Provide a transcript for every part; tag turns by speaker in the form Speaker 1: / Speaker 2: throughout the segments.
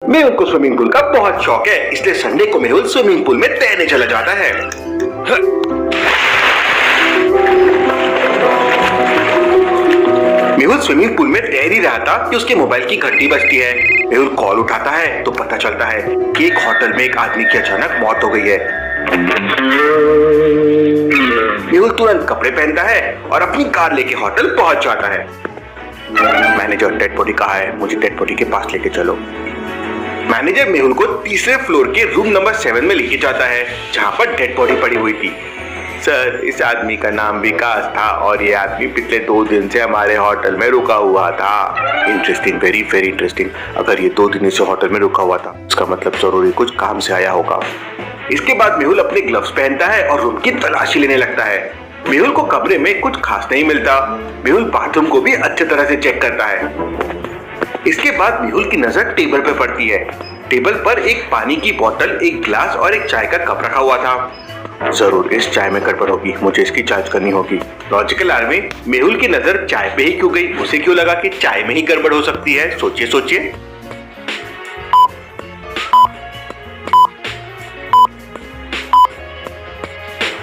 Speaker 1: मेहुल को swimming pool का बहुत शौक है, इसलिए संडे को मेहुल स्विमिंग पूल में तैरने चला जाता है। मेहुल स्विमिंग पूल में तैर ही रहा था कि उसके मोबाइल की घंटी बजती है। मेहुल कॉल उठाता है तो पता चलता है कि एक होटल में एक आदमी की अचानक मौत हो गई है। मेहुल तुरंत कपड़े पहनता है और अपनी कार लेके होटल पहुंच जाता है। मैनेजर, डेड बॉडी कहाँ है? मुझे डेड बॉडी के पास लेके चलो। मैनेजर मेहुल को तीसरे फ्लोर के रूम नंबर 7 में लेके जाता है, जहाँ पर डेड बॉडी पड़ी हुई थी। सर, इस आदमी का नाम विकास था और ये आदमी पिछले 2 दिन से हमारे होटल में रुका हुआ था। Interesting, very very interesting. अगर ये 2 दिन से होटल में रुका हुआ था, इसका मतलब जरूरी कुछ काम से आया होगा। इसके बाद मेहुल अपने ग्लव्स पहनता है और रूम की तलाशी लेने लगता है। मेहुल को कमरे में कुछ खास नहीं मिलता। मेहुल बाथरूम को भी अच्छी तरह से चेक करता है। इसके बाद मेहुल की नजर टेबल पर पड़ती है। टेबल पर एक पानी की बोतल, एक ग्लास और एक चाय का कप रखा हुआ था। जरूर इस चाय में गड़बड़ होगी, मुझे इसकी जांच करनी होगी। लॉजिकल आर में मेहुल की नजर चाय पे ही क्यों गई? उसे क्यों लगा कि चाय में ही गड़बड़ हो सकती है? सोचिए सोचिए।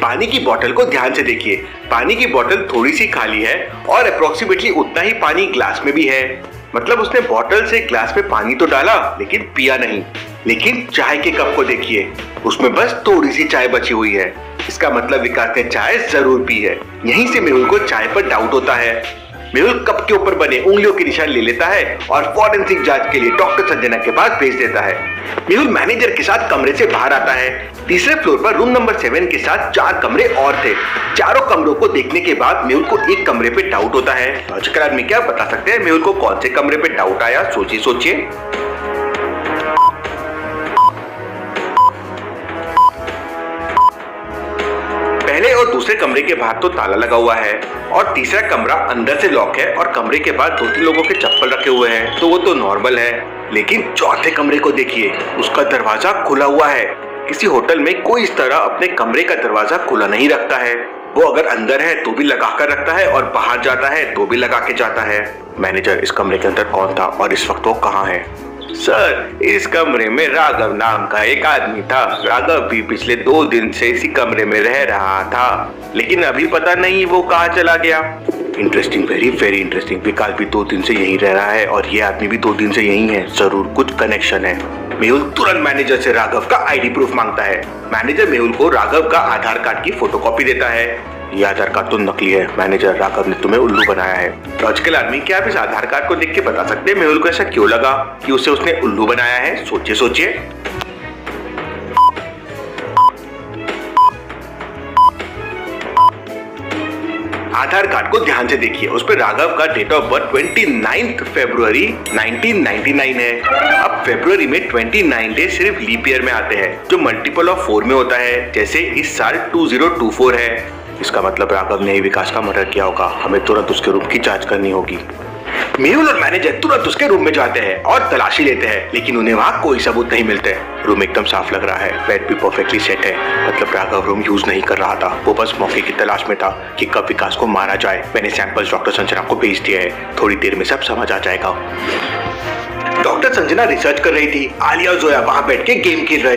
Speaker 1: पानी की बोतल को ध्यान से देखिए। पानी की बोतल थोड़ी सी खाली है और अप्रोक्सीमेटली उतना ही पानी ग्लास में भी है। मतलब उसने बोतल से ग्लास में पानी तो डाला लेकिन पिया नहीं। लेकिन चाय के कप को देखिए, उसमें बस थोड़ी सी चाय बची हुई है। इसका मतलब विकास ने चाय जरूर पी है। यहीं से मेहुल को चाय पर डाउट होता है। मेहुल कप के ऊपर बने उंगलियों के निशान ले लेता है और फॉरेंसिक जांच के लिए डॉक्टर संजना के पास भेज देता है। मेहुल मैनेजर के साथ कमरे से बाहर आता है। तीसरे फ्लोर पर रूम नंबर 7 के साथ 4 कमरे और थे। चारों कमरों को देखने के बाद मेहुल को एक कमरे पे डाउट होता है। लॉजिकल आदमी क्या बता सकते हैं मेहुल को कौन से कमरे पे डाउट आया? सोचिए सोचिए। पहले और दूसरे कमरे के बाहर तो ताला लगा हुआ है और तीसरा कमरा अंदर से लॉक है और कमरे के बाहर 2-3 लोगों के चप्पल रखे हुए हैं, तो वो तो नॉर्मल है। लेकिन चौथे कमरे को देखिए, उसका दरवाजा खुला हुआ है। किसी होटल में कोई इस तरह अपने कमरे का दरवाजा खुला नहीं रखता है। वो अगर अंदर है तो भी लगा कर रखता है और बाहर जाता है तो भी लगा के जाता है। मैनेजर, इस कमरे के अंदर कौन था और इस वक्त वो कहाँ है? सर, इस कमरे में राघव नाम का एक आदमी था। राघव भी पिछले 2 दिन से इसी कमरे में रह रहा था, लेकिन अभी पता नहीं वो कहाँ चला गया। Interesting, very very interesting. Vikas भी 2 दिन से यहीं रह रहा है और ये आदमी भी 2 दिन से यहीं है। जरूर कुछ कनेक्शन है। मेहुल तुरंत मैनेजर से राघव का आईडी प्रूफ मांगता है। मैनेजर मेहुल को राघव का आधार कार्ड की फोटोकॉपी देता है। ये आधार कार्ड तो नकली है मैनेजर, राघव ने तुम्हें उल्लू बनाया है। लॉजिकल आदमी, क्या आप इस आधार कार्ड को देख के बता सकते हैं मेहुल को ऐसा क्यों लगा कि उसे उसने उल्लू बनाया है? सोचिए सोचिए। आधार कार्ड को ध्यान से देखिए, उस पर राघव का डेट ऑफ बर्थ 29 फरवरी 1999 है। अब फरवरी में 29 डे सिर्फ लीप ईयर में आते हैं, जो मल्टीपल ऑफ 4 में होता है। जैसे इस साल 2024 है। इसका मतलब राघव ने ही विकास का मर्डर किया होगा। हमें तुरंत उसके रूम की जांच करनी होगी। मेहुल और मैनेजर तुरंत उसके रूम में जाते हैं और तलाशी लेते हैं, लेकिन उन्हें वहाँ कोई सबूत नहीं मिलते। रूम एकदम साफ लग रहा है, बेड भी परफेक्टली सेट है। मतलब राघव रूम यूज नहीं कर रहा था, वो बस मौके की तलाश में था कि कब विकास को मारा जाए। मैंने सैंपल्स डॉक्टर संजना को भेज दिया है, थोड़ी देर में सब समझ आ जाएगा। डॉक्टर संजना रिसर्च कर रही थी, आलिया और जोया वहाँ बैठ के गेम खेल रहे